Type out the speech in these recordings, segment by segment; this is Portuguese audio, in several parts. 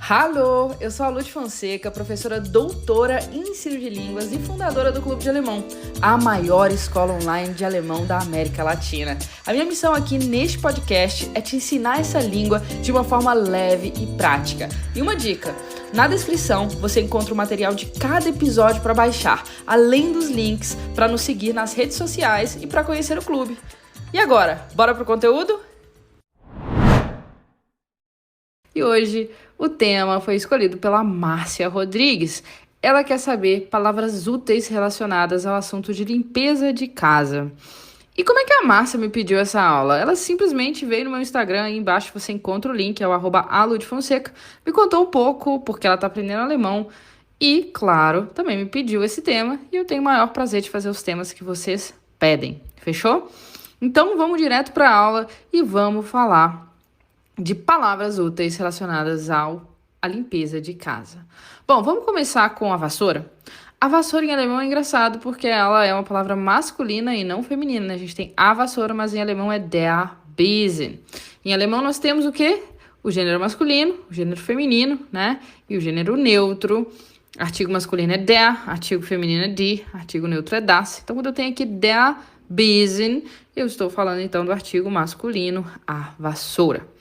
Alô, eu sou a Lud Fonseca, professora doutora em ensino de línguas e fundadora do Clube de Alemão, a maior escola online de alemão da América Latina. A minha missão aqui neste podcast é te ensinar essa língua de uma forma leve e prática. E uma dica, na descrição você encontra o material de cada episódio para baixar, além dos links para nos seguir nas redes sociais e para conhecer o clube. E agora, bora pro conteúdo? E hoje o tema foi escolhido pela Márcia Rodrigues. Ela quer saber palavras úteis relacionadas ao assunto de limpeza de casa. E como é que a Márcia me pediu essa aula? Ela simplesmente veio no meu Instagram, aí embaixo você encontra o link, é o @aludfonseca, me contou um pouco porque ela está aprendendo alemão e, claro, também me pediu esse tema e eu tenho o maior prazer de fazer os temas que vocês pedem. Fechou? Então vamos direto para a aula e vamos falar de palavras úteis relacionadas à limpeza de casa. Bom, vamos começar com a vassoura. A vassoura em alemão é engraçado porque ela é uma palavra masculina e não feminina, né? A gente tem a vassoura, mas em alemão é der Besen. Em alemão nós temos o quê? O gênero masculino, o gênero feminino, né? E o gênero neutro. Artigo masculino é der, artigo feminino é die, artigo neutro é das. Então, quando eu tenho aqui der Besen, eu estou falando então do artigo masculino, a vassoura.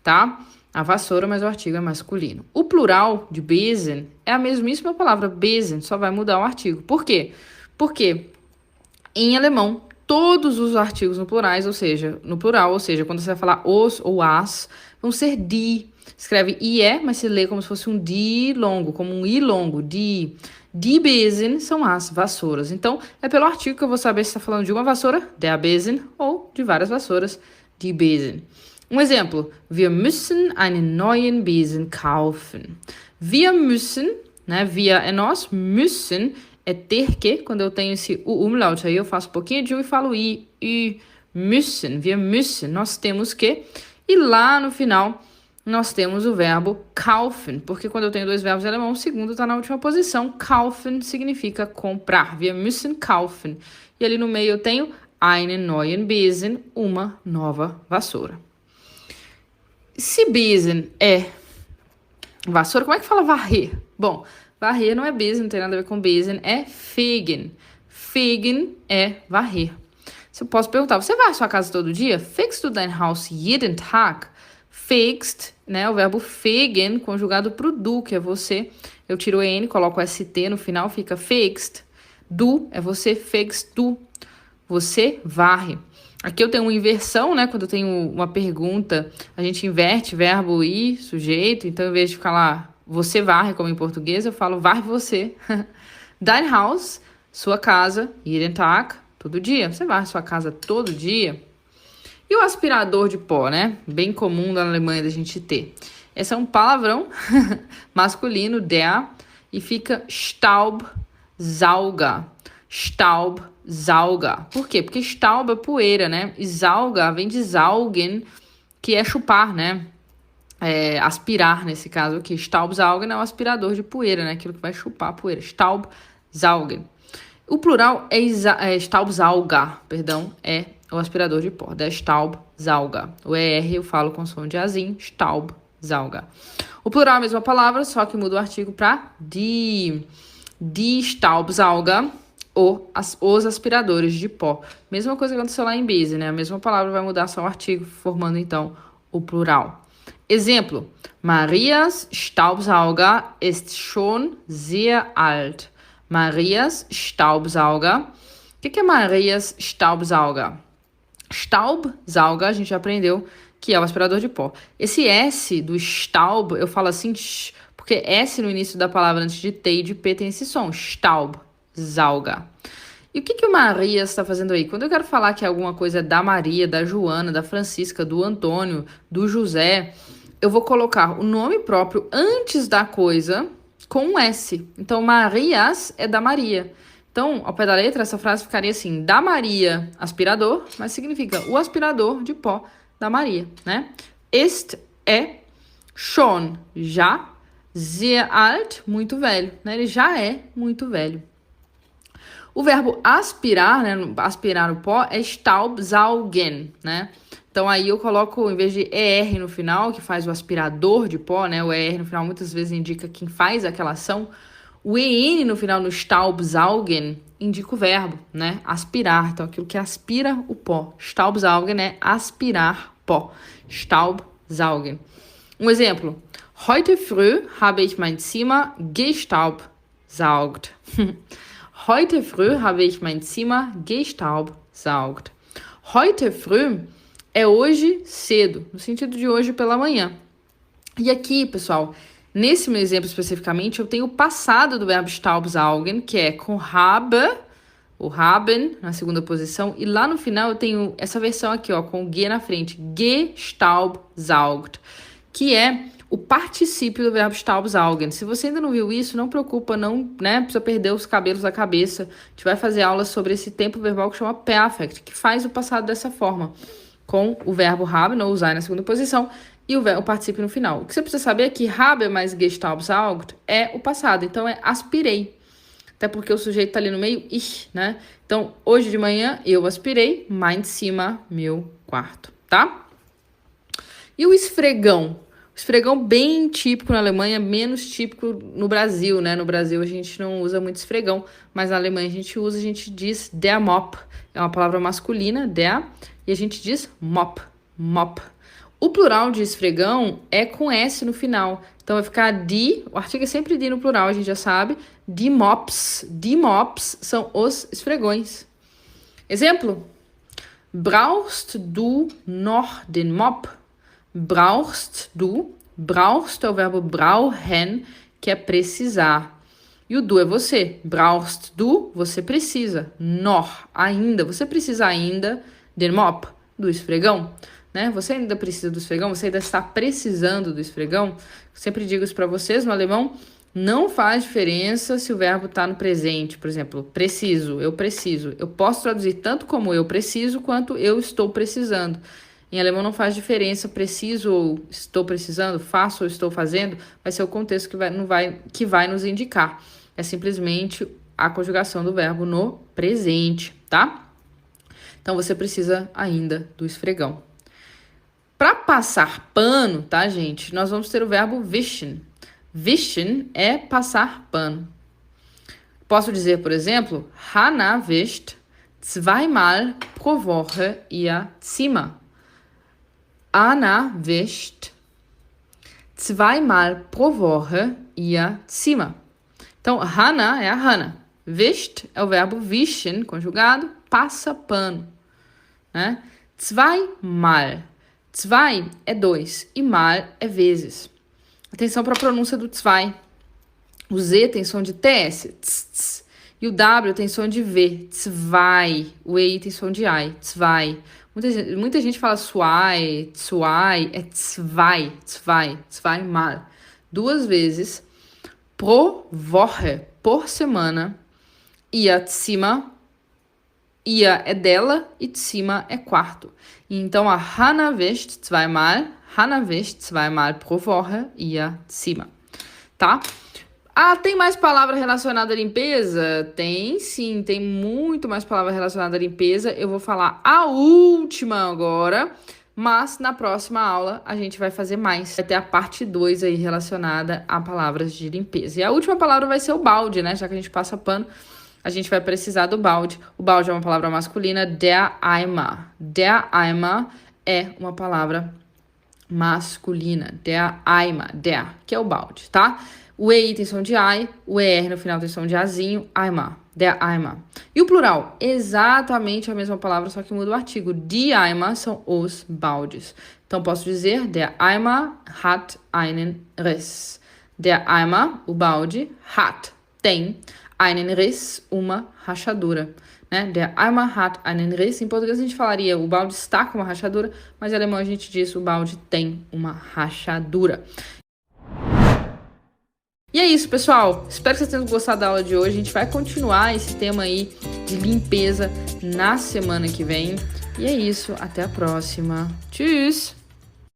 Tá? A vassoura, mas o artigo é masculino. O plural de Besen é a mesmíssima palavra Besen, só vai mudar o artigo. Por quê? Porque em alemão, todos os artigos no plural, ou seja, quando você vai falar os ou as, vão ser die. Escreve IE, mas se lê como se fosse um die longo, como um I longo, die. Die Besen são as vassouras. Então, é pelo artigo que eu vou saber se está falando de uma vassoura, der Besen, ou de várias vassouras, die Besen. Um exemplo, wir müssen einen neuen Besen kaufen. Wir müssen, né, wir é nós, müssen é ter que, quando eu tenho esse umlaut aí, eu faço um pouquinho de u e falo i, müssen, wir müssen, nós temos que, e lá no final nós temos o verbo kaufen, porque quando eu tenho dois verbos em alemão, o segundo está na última posição, kaufen significa comprar, wir müssen kaufen, e ali no meio eu tenho einen neuen Besen, uma nova vassoura. Se Besen é vassoura, como é que fala varrer? Bom, varrer não é Besen, não tem nada a ver com Besen, é fegen. Fegen é varrer. Se eu posso perguntar, você varre sua casa todo dia? Fegst du dein Haus jeden Tag? Fegst, né, o verbo fegen, conjugado pro du, que é você. Eu tiro o N, coloco o ST no final, fica fegst. Du é você, fegst du. Você varre. Aqui eu tenho uma inversão, né? Quando eu tenho uma pergunta, a gente inverte verbo e sujeito. Então, em vez de falar você varre, como em português, eu falo varre você. Dein Haus, sua casa, jeden Tag, todo dia. Você varre sua casa todo dia. E o aspirador de pó, né? Bem comum na Alemanha da gente ter. Esse é um palavrão masculino, der, e fica Staubsauger. Staubsauger. Por quê? Porque Staub é poeira, né? E Sauger vem de saugen, que é chupar, né? Aspirar, nesse caso aqui. Staubsaugen é um aspirador de poeira, né? Aquilo que vai chupar a poeira. Staubsaugen. O plural é Staubsauger, perdão, é o aspirador de pó. Der Staubsauger. O ER eu falo com som de azinho. Staubsauger. O plural é a mesma palavra, só que muda o artigo para die. Die Staubsauger. Os aspiradores de pó. Mesma coisa que aconteceu lá em Besen, né? A mesma palavra vai mudar só o artigo, formando então o plural. Exemplo: Marias Staubsauger ist schon sehr alt. Marias Staubsauger. O que é Marias Staubsauger? Staubsauger, a gente já aprendeu que é o aspirador de pó. Esse S do Staub, eu falo assim, porque S no início da palavra, antes de T e de P, tem esse som, Staubsauger. E o que o Maria está fazendo aí? Quando eu quero falar que alguma coisa é da Maria, da Joana, da Francisca, do Antônio, do José, eu vou colocar o nome próprio antes da coisa com um S. Então, Marias é da Maria. Então, ao pé da letra, essa frase ficaria assim, da Maria, aspirador, mas significa o aspirador de pó da Maria, né? Ist é schon, já, sehr alt, muito velho, né? Ele já é muito velho. O verbo aspirar, né, aspirar o pó, é Staubsaugen, né? Então aí eu coloco, em vez de ER no final, que faz o aspirador de pó, né? O ER no final muitas vezes indica quem faz aquela ação. O EN no final, no Staubsaugen, indica o verbo, né? Aspirar. Então aquilo que aspira o pó. Staubsaugen é aspirar pó. Staubsaugen. Um exemplo. Heute früh habe ich mein Zimmer gestaubsaugt. Heute früh habe ich mein Zimmer gestaubsaugt. Heute früh é hoje cedo, no sentido de hoje pela manhã. E aqui, pessoal, nesse meu exemplo especificamente, eu tenho o passado do verbo staubsaugen, que é com habe, o haben na segunda posição, e lá no final eu tenho essa versão aqui, ó, com o G na frente, gestaubsaugt, que é o particípio do verbo staubsaugen. Se você ainda não viu isso, não preocupa, não, né, precisa perder os cabelos da cabeça. A gente vai fazer aula sobre esse tempo verbal que chama perfect, que faz o passado dessa forma, com o verbo haben, ou usar na segunda posição, e o particípio no final. O que você precisa saber é que habe mais gestaubsaugt é o passado, então é aspirei. Até porque o sujeito tá ali no meio, ich, né? Então, hoje de manhã eu aspirei mein Zimmer, meu quarto, tá? E o esfregão? O esfregão bem típico na Alemanha, menos típico no Brasil, né? No Brasil a gente não usa muito esfregão, mas na Alemanha a gente diz der Mop. É uma palavra masculina, der, e a gente diz Mop, mop. O plural de esfregão é com S no final. Então vai ficar die, o artigo é sempre die no plural, a gente já sabe. Die Mops. Die Mops são os esfregões. Exemplo. Brauchst du noch den Mop? Brauchst du. Brauchst é o verbo brauchen, que é precisar. E o du é você. Brauchst du, você precisa. Noch, ainda. Você precisa ainda den Mop, do esfregão. Né? Você ainda precisa do esfregão, você ainda está precisando do esfregão. Eu sempre digo isso para vocês, no alemão, não faz diferença se o verbo está no presente. Por exemplo, preciso, eu preciso. Eu posso traduzir tanto como eu preciso, quanto eu estou precisando. Em alemão não faz diferença, preciso ou estou precisando, faço ou estou fazendo, vai ser o contexto que vai nos indicar. É simplesmente a conjugação do verbo no presente, tá? Então, você precisa ainda do esfregão. Para passar pano, tá, gente? Nós vamos ter o verbo wischen. Wischen é passar pano. Posso dizer, por exemplo, Hannah wischt zweimal pro Woche ihr Zimmer. Anna wischt zweimal pro Woche ihr Zimmer. Então, Hannah é a Hannah. Wischt é o verbo wischen, conjugado, passa pano. Né? Zweimal. Zwei é dois e mal é vezes. Atenção para a pronúncia do zwei. O Z tem som de TS, tss, tss, e o W tem som de V, zwei. O EI tem som de I, zwei. Muita gente fala zwei, é zwei, zweimal. Duas vezes, pro Woche, por semana, ihr Zimmer. Ia é dela e Zimmer é quarto. Então, a Hannah wischt zweimal pro Woche ihr Zimmer. Tá? Ah, tem mais palavra relacionada à limpeza? Tem sim, tem muito mais palavra relacionada à limpeza. Eu vou falar a última agora, mas na próxima aula a gente vai fazer mais. Vai ter a parte 2 aí relacionada a palavras de limpeza. E a última palavra vai ser o balde, né? Já que a gente passa pano, a gente vai precisar do balde. O balde é uma palavra masculina, der Eimer. Der Eimer é uma palavra masculina, der Eimer, der, que é o balde, tá? O EI tem som de I, o ER no final tem som de Azinho, Eimer, der Eimer. E o plural? Exatamente a mesma palavra, só que muda o artigo. Die Eimer são os baldes. Então, posso dizer, der Eimer hat einen Riss. Der Eimer, o balde, hat, tem, einen Riss, uma rachadura. Né? Der Eimer hat einen Riss. Em português a gente falaria o balde está com uma rachadura, mas em alemão a gente diz o balde tem uma rachadura. E é isso, pessoal. Espero que vocês tenham gostado da aula de hoje. A gente vai continuar esse tema aí de limpeza na semana que vem. E é isso. Até a próxima. Tschüss!